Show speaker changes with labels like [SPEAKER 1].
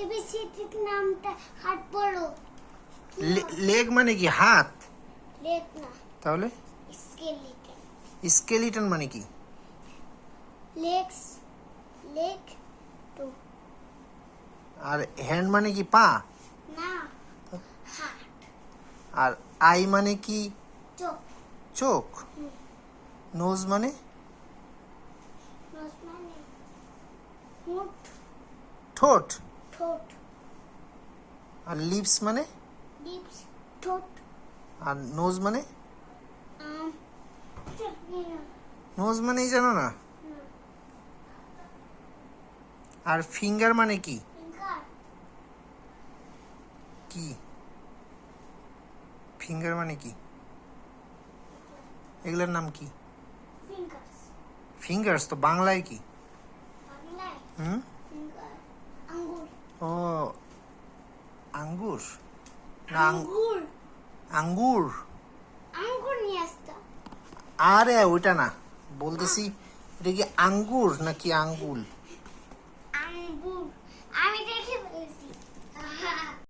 [SPEAKER 1] ABCD নামটা হাত বলো।
[SPEAKER 2] লেগ মানে কি হাত?
[SPEAKER 1] লেগ না,
[SPEAKER 2] তাহলে
[SPEAKER 1] স্কেলিটন।
[SPEAKER 2] স্কেলিটন মানে কি?
[SPEAKER 1] Legs, leg two.
[SPEAKER 2] আর হ্যান্ড মানে কি পা?
[SPEAKER 1] না, হাত।
[SPEAKER 2] আর আই মানে কি?
[SPEAKER 1] চোখ।
[SPEAKER 2] চোখ।
[SPEAKER 1] হুম।
[SPEAKER 2] নোজ মানে?
[SPEAKER 1] নোজ মানে মুখ,
[SPEAKER 2] ঠোঁট।
[SPEAKER 1] ঠোঁট।
[SPEAKER 2] আর লিপস মানে?
[SPEAKER 1] লিপস, ঠোঁট।
[SPEAKER 2] আর নোজ মানে?
[SPEAKER 1] আম,
[SPEAKER 2] নোজ মানেই জানো না? আর ফিঙ্গার মানে কি?
[SPEAKER 1] ফিঙ্গার।
[SPEAKER 2] কি ফিঙ্গার মানে কি? এগুলোর নাম কি?
[SPEAKER 1] ফিঙ্গার্স।
[SPEAKER 2] ফিঙ্গার্স তো বাংলায় কি?
[SPEAKER 1] বাংলায়
[SPEAKER 2] হুম।
[SPEAKER 1] ফিঙ্গার আঙ্গুর।
[SPEAKER 2] ও আঙ্গুর না
[SPEAKER 1] আঙ্গুর,
[SPEAKER 2] আঙ্গুর।
[SPEAKER 1] আঙ্গুর নিয়ে আসতাম।
[SPEAKER 2] আরে ওইটা না, বলতেছি এটা কি আঙ্গুর নাকি আঙ্গুল?
[SPEAKER 1] আঙ্গুর, আমি দেখে বলেছি।